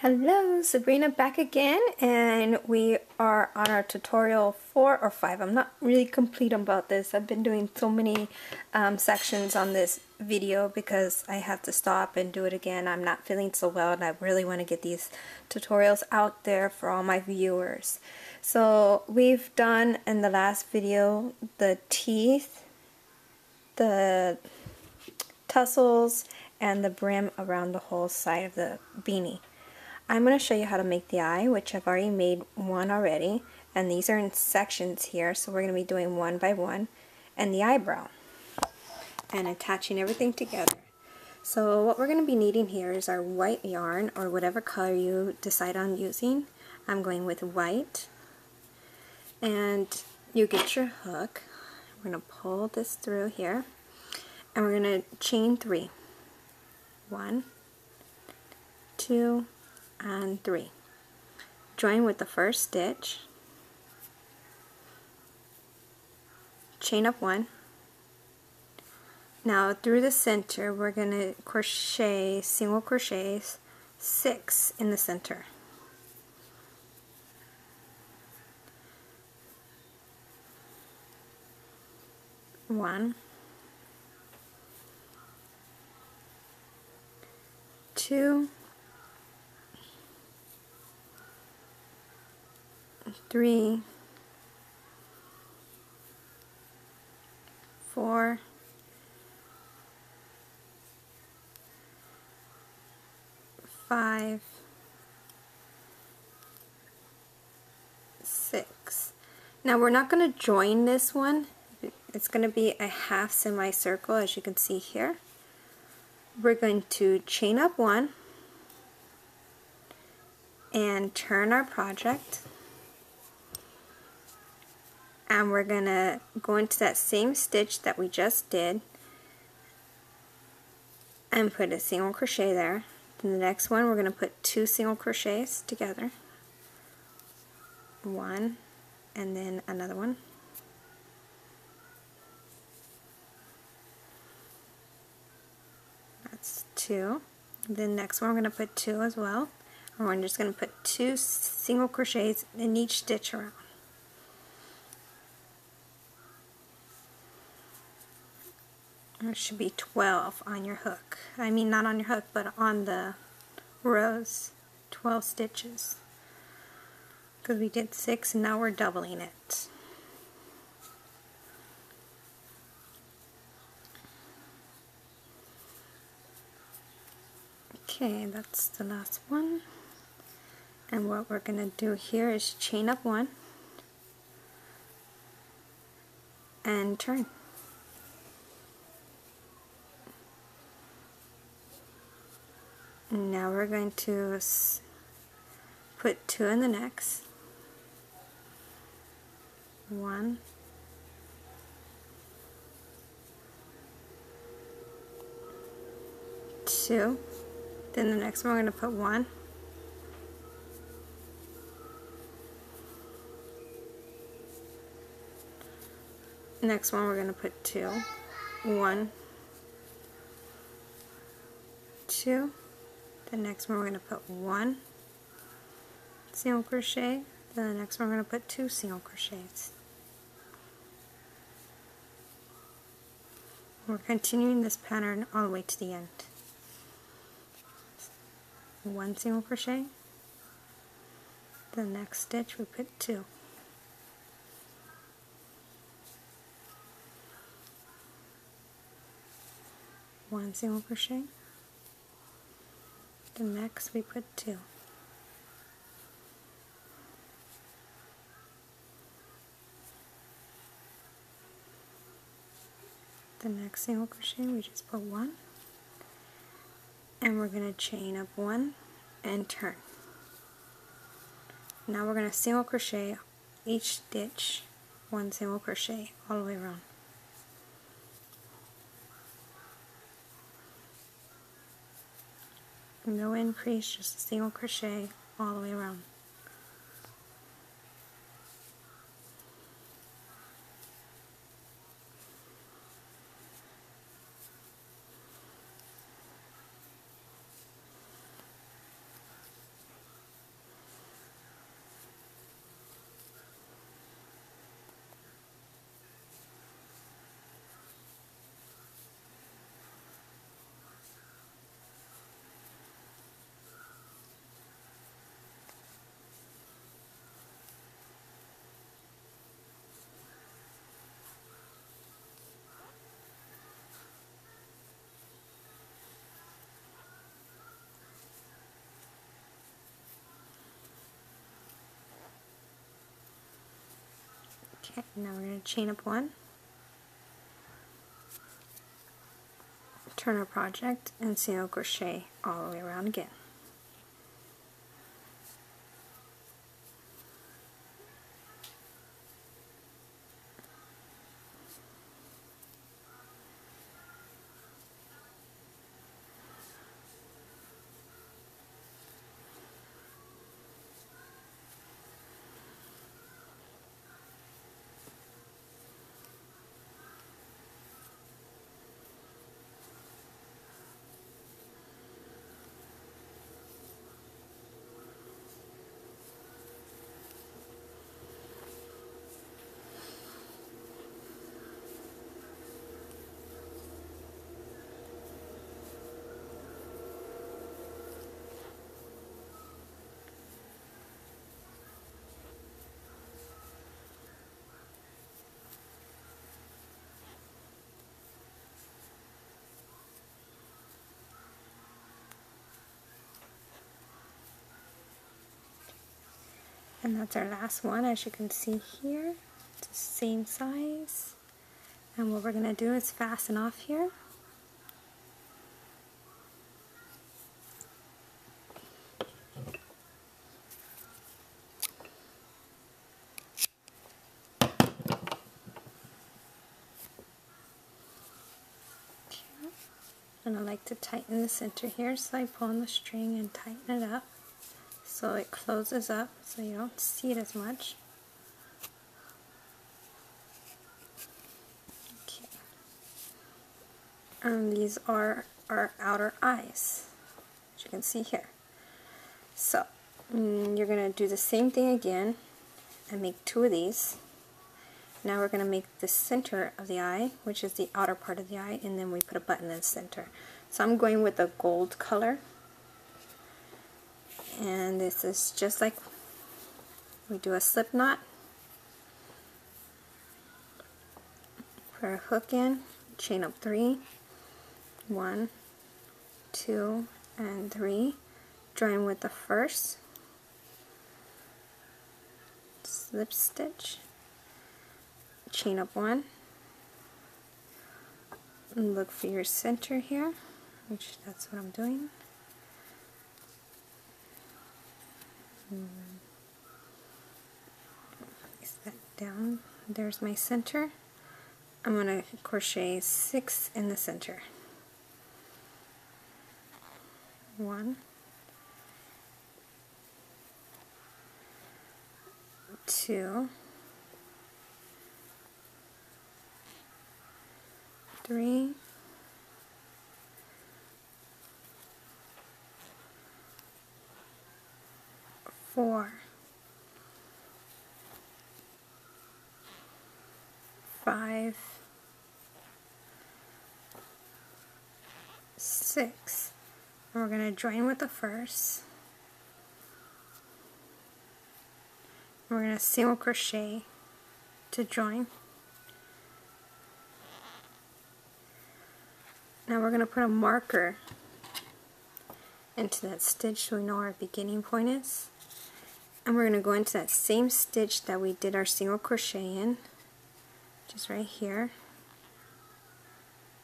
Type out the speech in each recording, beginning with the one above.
Hello, Sabrina back again, and we are on our tutorial 4 or 5. I'm not really complete about this. I've been doing so many sections on this video because I have to stop and do it again. I'm not feeling so well and I really want to get these tutorials out there for all my viewers. So we've done in the last video the teeth, the tussles, and the brim around the whole side of the beanie. I'm going to show you how to make the eye, which I've already made one already, and these are in sections here, so we're going to be doing one by one, and the eyebrow, and attaching everything together. So what we're going to be needing here is our white yarn, or whatever color you decide on using. I'm going with white, and you get your hook. We're going to pull this through here, and we're going to chain 3. 1, 2, and 3. Join with the first stitch, chain up 1. Now through the center we're going to crochet single crochets 6 in the center. 1, 2, 3, 4, 5, 6. Now we're not going to join this one. It's going to be a half semicircle, as you can see here. We're going to chain up 1 and turn our project, and we're going to go into that same stitch that we just did and put a single crochet there. In the next one we're going to put 2 single crochets together, 1 and then another one, that's 2. Then next one we're going to put 2 as well, and we're just going to put 2 single crochets in each stitch around. There should be 12 on your hook. I mean, not on your hook, but on the rows. 12 stitches. Because we did 6 and now we're doubling it. Okay, that's the last one. And what we're going to do here is chain up 1 and turn. Now we're going to put 2 in the next. 1, 2. Then the next one we're going to put 1. Next one we're going to put 2. 1, 2. The next one we're going to put 1 single crochet. Then the next one we're going to put 2 single crochets. We're continuing this pattern all the way to the end. 1 single crochet. The next stitch we put 2. One single crochet. The next we put 2. The next single crochet we just put 1, and we're going to chain up 1 and turn. Now we're going to single crochet each stitch, 1 single crochet all the way around. No increase, just a single crochet all the way around. Okay, now we're going to chain up 1, turn our project, and single crochet all the way around again. And that's our last one, as you can see here. It's the same size. And what we're going to do is fasten off here. And I like to tighten the center here, so I pull on the string and tighten it up so it closes up so you don't see it as much. Okay. And these are our outer eyes, as you can see here. So you're going to do the same thing again and make 2 of these. Now we're going to make the center of the eye, which is the outer part of the eye, and then we put a button in the center. So I'm going with a gold color, and this is just like we do a slip knot. Put our hook in, chain up 3, 1, 2, and 3, join with the first, slip stitch, chain up 1, and look for your center here, which that's what I'm doing. Place that down. There's my center. I'm going to crochet 6 in the center. 1, 2, 3, 4, 5, 6. And we're going to join with the first. We're going to single crochet to join. Now we're going to put a marker into that stitch so we know where our beginning point is. And we're going to go into that same stitch that we did our single crochet in, just right here.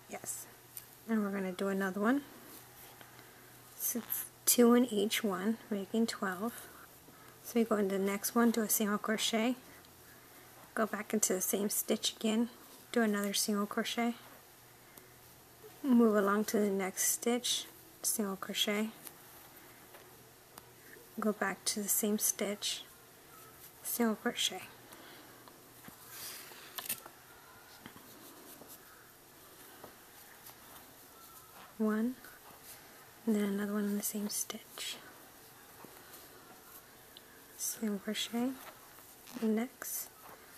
Yes. And we're going to do another one. So it's 2 in each one, making 12. So we go into the next one, do a single crochet, go back into the same stitch again, do another single crochet, move along to the next stitch, single crochet, go back to the same stitch, single crochet. One, and then another one in the same stitch. Single crochet, next,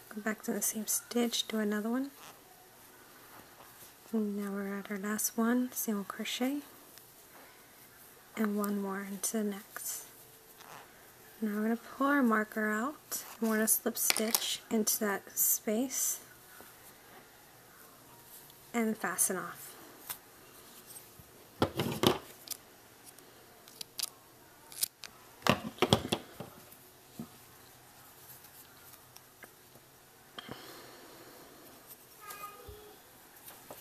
go back to the same stitch, do another one. And now we're at our last one, single crochet, and one more into the next. Now we're going to pull our marker out, and we're going to slip stitch into that space and fasten off.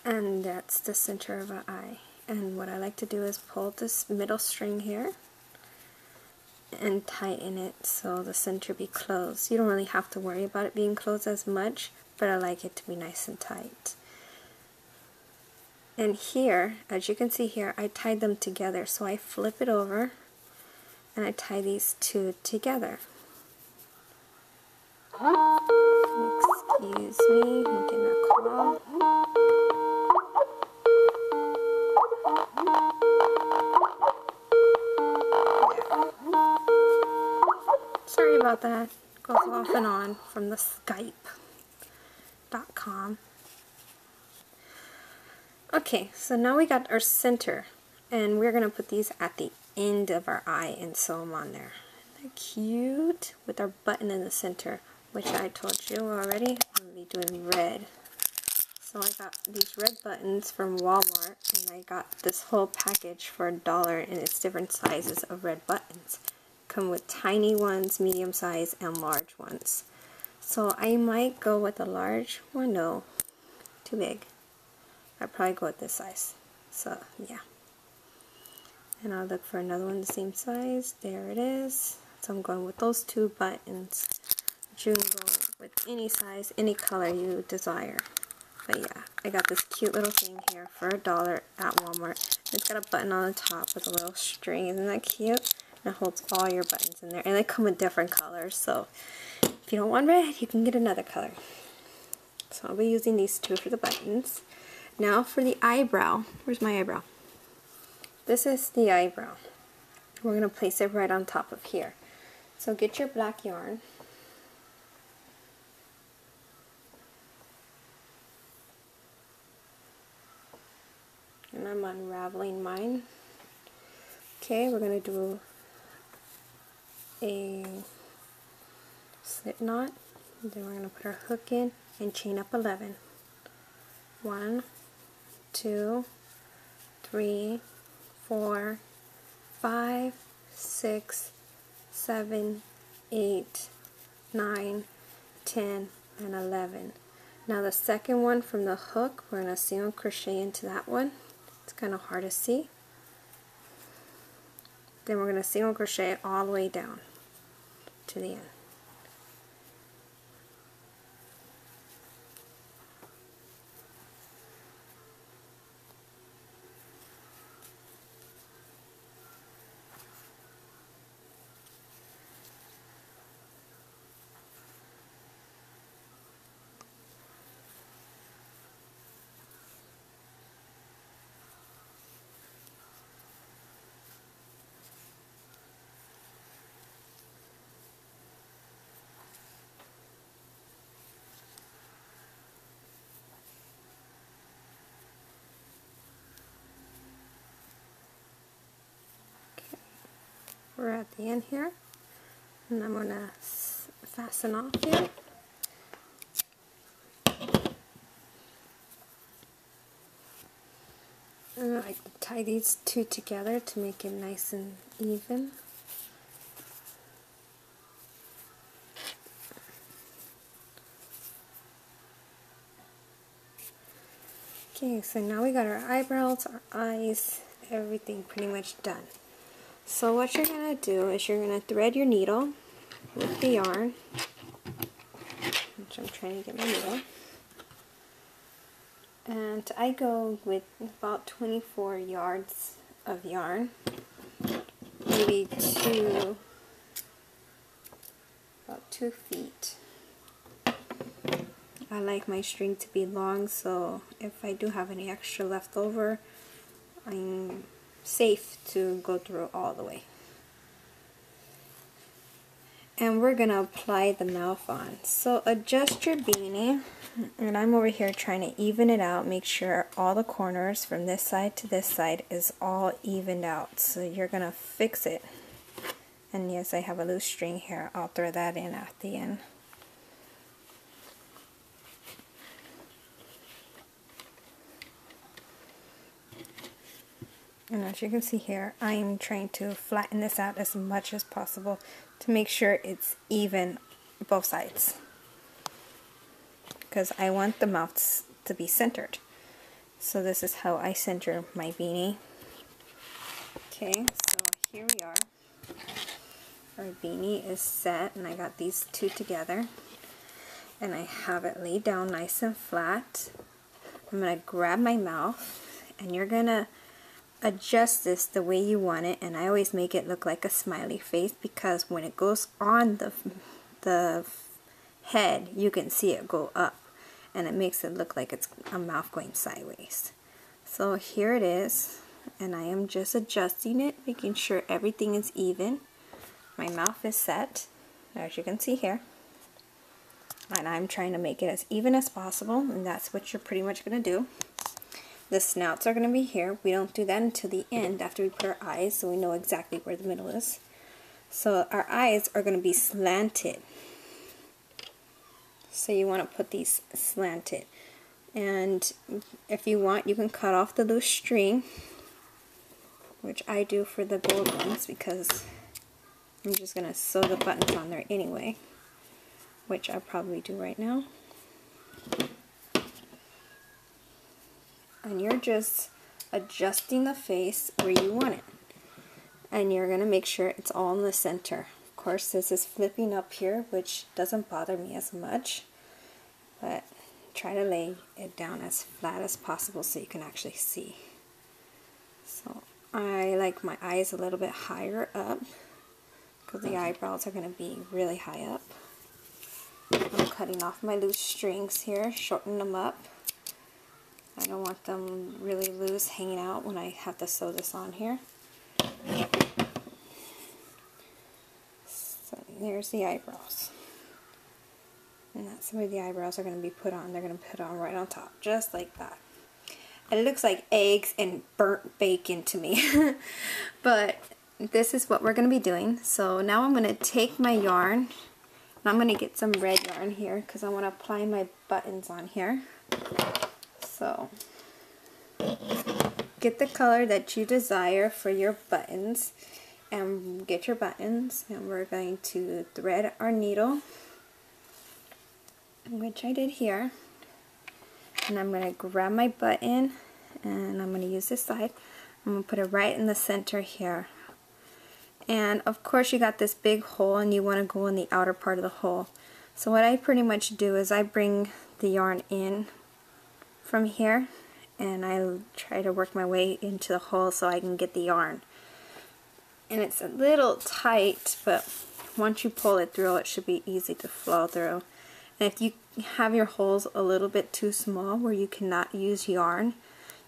And that's the center of our eye. And what I like to do is pull this middle string here and tighten it so the center be closed. You don't really have to worry about it being closed as much, but I like it to be nice and tight. And here, as you can see here, I tied them together. So I flip it over and I tie these two together. Excuse me, I'm getting a call. Sorry about that. Goes off and on from the Skype.com. Okay, so now we got our center, and we're going to put these at the end of our eye and sew them on there. Isn't that cute? With our button in the center, which I told you already, I'm going to be doing red. So I got these red buttons from Walmart, and I got this whole package for $1, and it's different sizes of red buttons. Come with tiny ones, medium size, and large ones. So I might go with a large or no, too big. I'd probably go with this size. So yeah. And I'll look for another one the same size. There it is. So I'm going with those two buttons. You can go with any size, any color you desire. But yeah, I got this cute little thing here for $1 at Walmart. It's got a button on the top with a little string. Isn't that cute? And it holds all your buttons in there. And they come with different colors. So if you don't want red, you can get another color. So I'll be using these two for the buttons. Now for the eyebrow. Where's my eyebrow? This is the eyebrow. We're going to place it right on top of here. So get your black yarn. And I'm unraveling mine. Okay, we're going to do a slip knot. And then we're going to put our hook in and chain up 11. 1, 2, 3, 4, 5, 6, 7, 8, 9, 10, and 11. Now the second one from the hook, we're going to single crochet into that one. It's kind of hard to see. Then we're going to single crochet all the way down to the end. We're at the end here, and I'm going to fasten off here. And I like to tie these two together to make it nice and even. Okay, so now we got our eyebrows, our eyes, everything pretty much done. So what you're going to do is you're going to thread your needle with the yarn, which I'm trying to get my needle. And I go with about 24 yards of yarn, maybe about 2 feet. I like my string to be long, so if I do have any extra left over, I'm safe to go through all the way. And we're gonna apply the mouth on. So adjust your beanie, and I'm over here trying to even it out, make sure all the corners from this side to this side is all evened out. So you're gonna fix it. And yes, I have a loose string here. I'll throw that in at the end. And as you can see here, I am trying to flatten this out as much as possible to make sure it's even both sides, because I want the mouths to be centered. So this is how I center my beanie. Okay, so here we are. Our beanie is set, and I got these two together. And I have it laid down nice and flat. I'm going to grab my mouth, and you're going to adjust this the way you want it. And I always make it look like a smiley face, because when it goes on the head, you can see it go up, and it makes it look like it's a mouth going sideways. So here it is, and I am just adjusting it, making sure everything is even. My mouth is set, as you can see here, and I'm trying to make it as even as possible, and that's what you're pretty much going to do. The snouts are going to be here. We don't do that until the end, after we put our eyes, so we know exactly where the middle is. So our eyes are going to be slanted. So you want to put these slanted. And if you want, you can cut off the loose string, which I do for the gold ones, because I'm just going to sew the buttons on there anyway, which I'll probably do right now. And you're just adjusting the face where you want it. And you're going to make sure it's all in the center. Of course, this is flipping up here, which doesn't bother me as much, but try to lay it down as flat as possible so you can actually see. So I like my eyes a little bit higher up, because the eyebrows are going to be really high up. I'm cutting off my loose strings here, shorten them up. I don't want them really loose hanging out when I have to sew this on here. So there's the eyebrows. And that's the way the eyebrows are going to be put on. They're going to put on right on top, just like that. And it looks like eggs and burnt bacon to me. But this is what we're going to be doing. So now I'm going to take my yarn, and I'm going to get some red yarn here, because I want to apply my buttons on here. So get the color that you desire for your buttons, and get your buttons, and we're going to thread our needle, which I did here. And I'm going to grab my button, and I'm going to use this side. I'm going to put it right in the center here. And of course you got this big hole, and you want to go in the outer part of the hole. So what I pretty much do is I bring the yarn in from here, and I try to work my way into the hole so I can get the yarn. And it's a little tight, but once you pull it through, it should be easy to flow through. And if you have your holes a little bit too small where you cannot use yarn,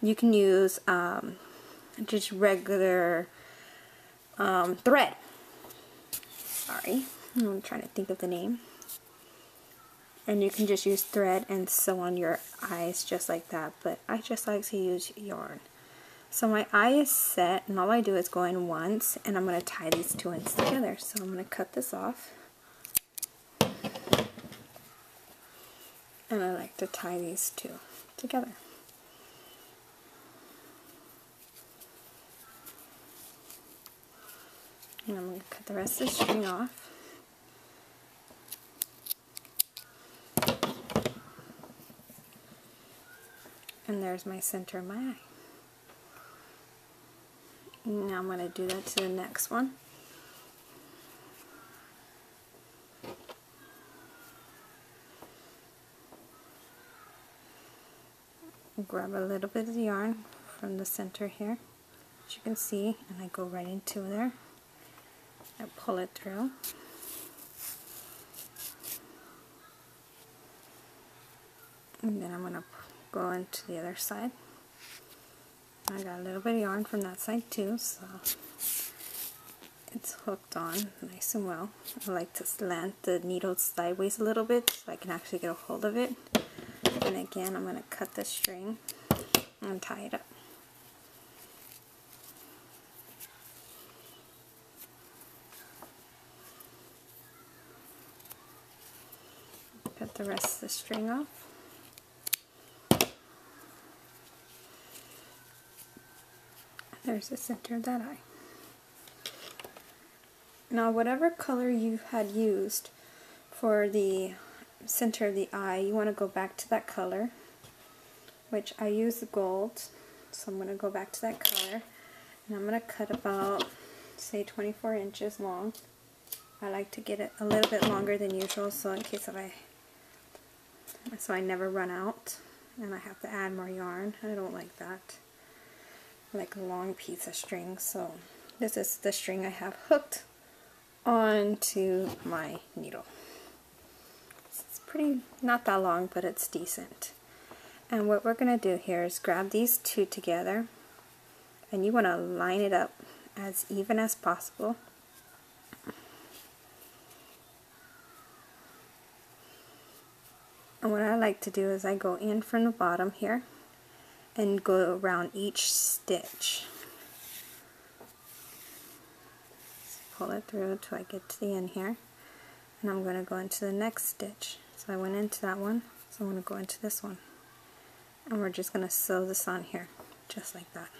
you can use just regular thread. Sorry, I'm trying to think of the name. And you can just use thread and sew on your eyes just like that, but I just like to use yarn. So my eye is set, and all I do is go in once, and I'm going to tie these two ends together. So I'm going to cut this off. And I like to tie these two together. And I'm going to cut the rest of the string off. And there's my center of my eye. Now I'm going to do that to the next one. Grab a little bit of the yarn from the center here, as you can see, and I go right into there. I pull it through. And then I'm going to go into the other side. I got a little bit of yarn from that side too, so it's hooked on nice and well. I like to slant the needle sideways a little bit so I can actually get a hold of it. And again, I'm going to cut the string and tie it up. Cut the rest of the string off. There's the center of that eye. Now whatever color you had used for the center of the eye, you want to go back to that color which I use gold, so I'm going to go back to that color, and I'm going to cut about, say, 24 inches long. I like to get it a little bit longer than usual, so in case I never run out and I have to add more yarn. I don't like that. I like a long piece of string, so this is the string I have hooked onto my needle. It's pretty, not that long, but it's decent. And what we're going to do here is grab these two together, and you want to line it up as even as possible. And what I like to do is I go in from the bottom here and go around each stitch. So pull it through until I get to the end here. And I'm going to go into the next stitch. So I went into that one, so I'm going to go into this one. And we're just going to sew this on here, just like that.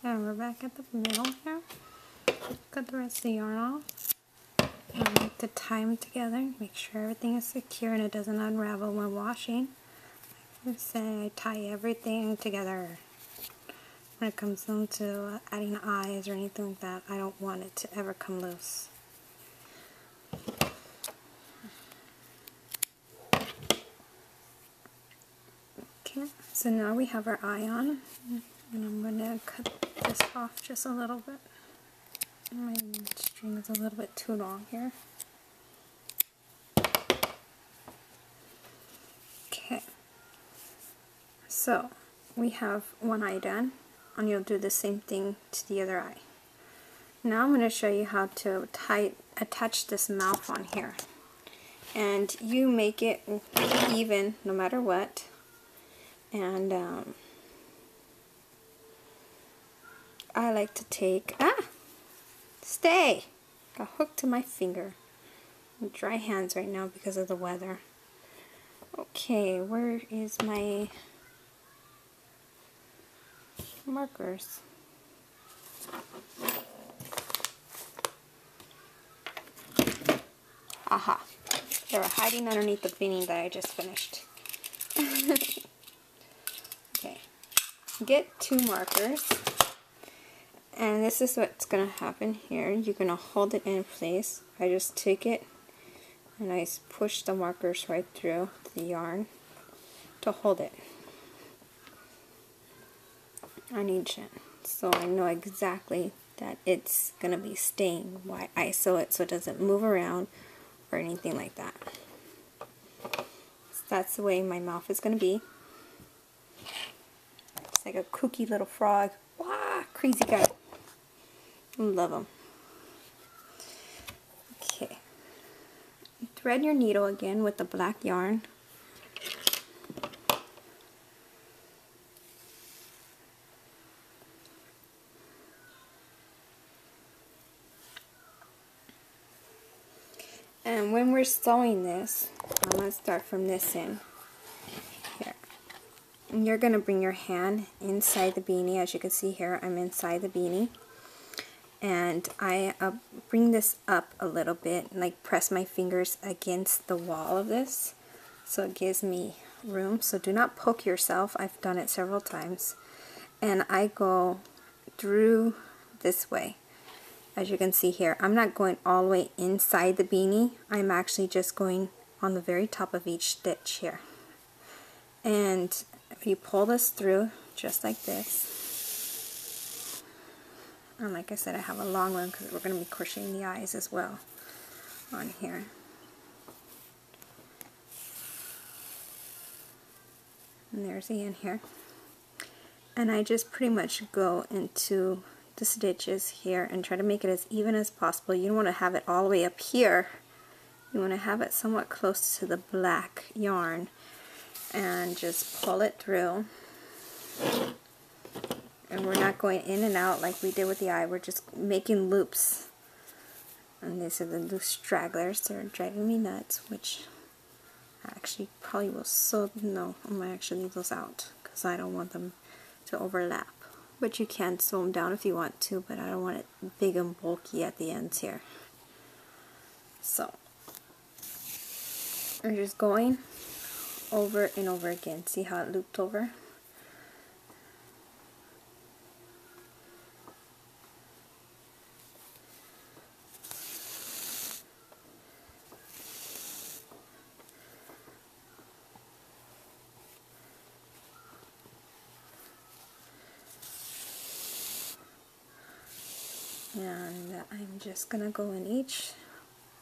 And we're back at the middle here. Cut the rest of the yarn off. And I like to tie them together, make sure everything is secure and it doesn't unravel when washing. Like I say, I tie everything together. When it comes down to adding eyes or anything like that, I don't want it to ever come loose. Okay, so now we have our eye on, and I'm going to cut this off just a little bit. My string is a little bit too long here. Okay, so we have one eye done, and you'll do the same thing to the other eye. Now I'm going to show you how to attach this mouth on here. And you make it even no matter what. And I like to take, stay! Got hooked to my finger. I'm dry hands right now because of the weather. Okay, where is my markers? Aha! They were hiding underneath the beanie that I just finished. Okay, get 2 markers. And this is what's going to happen here. You're going to hold it in place. I just take it and I push the markers right through the yarn to hold it on each end. So I know exactly that it's going to be staying while I sew it so it doesn't move around or anything like that. So that's the way my mouth is going to be. It's like a kooky little frog. Wow, crazy guy. Love him. Okay. Thread your needle again with the black yarn. And when we're sewing this, I'm going to start from this end. Here. And you're going to bring your hand inside the beanie. As you can see here, I'm inside the beanie. And I bring this up a little bit and like press my fingers against the wall of this so it gives me room. So do not poke yourself. I've done it several times. And I go through this way. As you can see here, I'm not going all the way inside the beanie. I'm actually just going on the very top of each stitch here. And you pull this through just like this. And like I said, I have a long one because we're going to be crocheting the eyes as well on here. And there's the end here. And I just pretty much go into the stitches here and try to make it as even as possible. You don't want to have it all the way up here. You want to have it somewhat close to the black yarn and just pull it through. And we're not going in and out like we did with the eye. We're just making loops. And these are the loose stragglers. They're driving me nuts, which I actually probably will sew. No, I'm going to actually leave those out because I don't want them to overlap. But you can sew them down if you want to, but I don't want it big and bulky at the ends here. So, we're just going over and over again. See how it looped over? And I'm just going to go in each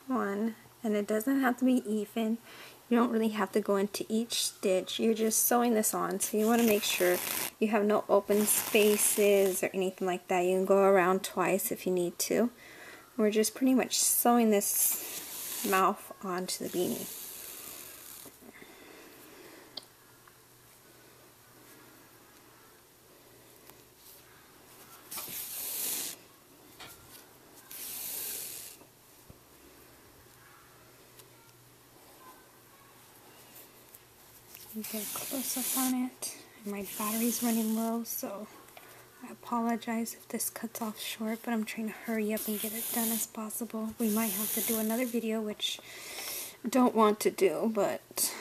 one, and it doesn't have to be even. You don't really have to go into each stitch. You're just sewing this on, so you want to make sure you have no open spaces or anything like that. You can go around twice if you need to. We're just pretty much sewing this mouth onto the beanie. Get a close-up on it. My battery's running low, so I apologize if this cuts off short, but I'm trying to hurry up and get it done as possible. We might have to do another video, which I don't want to do, but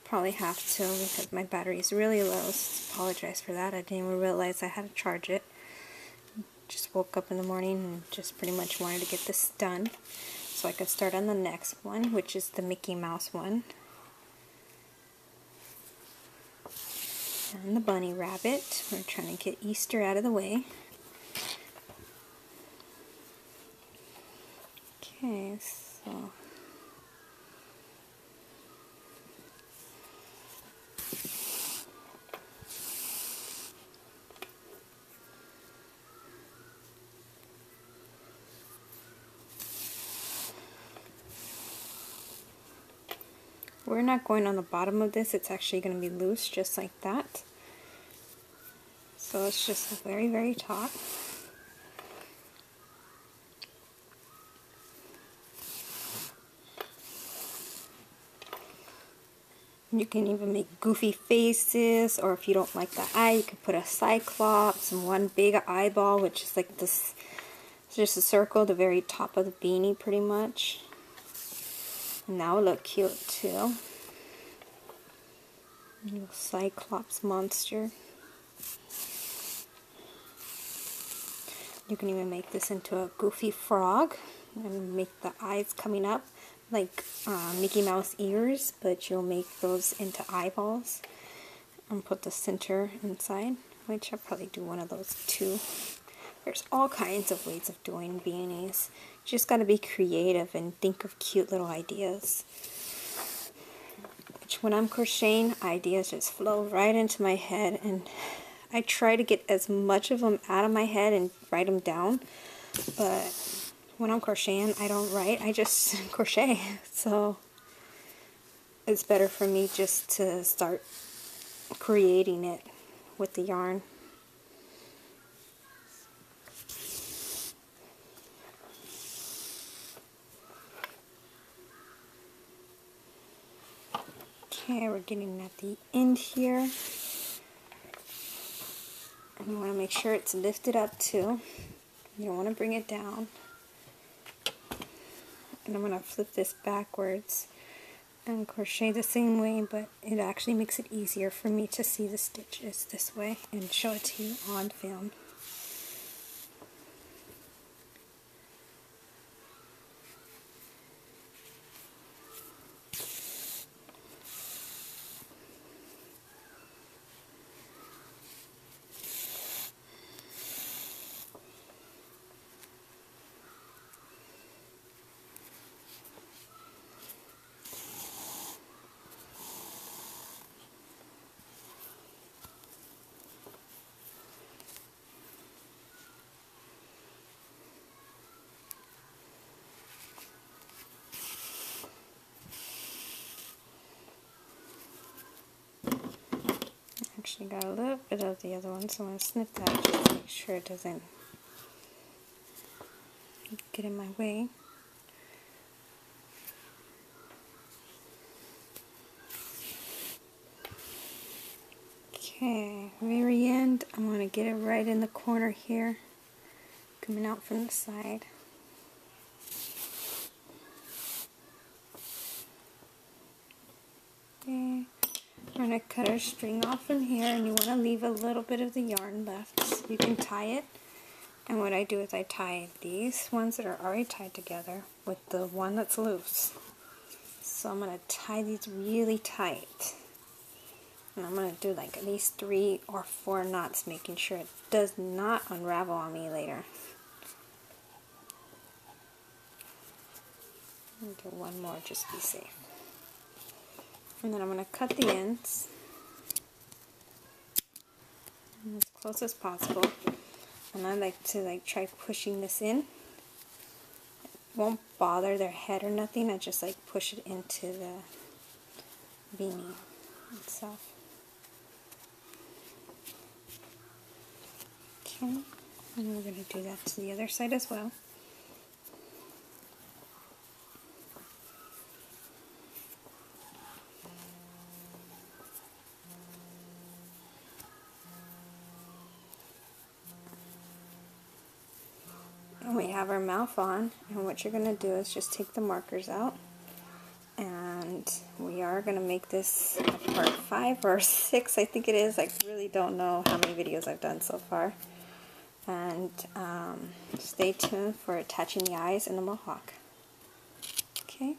probably have to because my battery is really low, so apologize for that. I didn't even realize I had to charge it. Just woke up in the morning and just pretty much wanted to get this done so I could start on the next one, which is the Mickey Mouse one. And the bunny rabbit. We're trying to get Easter out of the way. Okay, so we're not going on the bottom of this. It's actually going to be loose just like that. So it's just the very, very top. You can even make goofy faces, or if you don't like the eye, you can put a cyclops and one big eyeball, which is like this, it's just a circle at the very top of the beanie pretty much. And that would look cute too. Little cyclops monster. You can even make this into a goofy frog and make the eyes coming up like Mickey Mouse ears, but you'll make those into eyeballs and put the center inside, which I'll probably do one of those too. There's all kinds of ways of doing beanies. You just got to be creative and think of cute little ideas. Which when I'm crocheting, ideas just flow right into my head, and I try to get as much of them out of my head and write them down, but when I'm crocheting, I don't write, I just crochet. So it's better for me just to start creating it with the yarn. Okay, we're getting at the end here. And you want to make sure it's lifted up too. You don't want to bring it down. And I'm going to flip this backwards and crochet the same way, but it actually makes it easier for me to see the stitches this way and show it to you on film. Actually got a little bit of the other one, so I'm going to snip that just to make sure it doesn't get in my way. Okay, very end, I'm going to get it right in the corner here, coming out from the side. Okay. I'm going to cut our string off from here, and you want to leave a little bit of the yarn left so you can tie it. And what I do is I tie these ones that are already tied together with the one that's loose. So I'm going to tie these really tight. And I'm going to do like at least 3 or 4 knots, making sure it does not unravel on me later. I'll do one more just to be safe. And then I'm going to cut the ends as close as possible. And I like to try pushing this in. It won't bother their head or nothing. I just push it into the beanie itself. Okay, and we're going to do that to the other side as well. And we have our mouth on, and what you're going to do is just take the markers out, and we are going to make this a part 5 or 6, I think it is. I really don't know how many videos I've done so far. And stay tuned for attaching the eyes and the mohawk. Okay.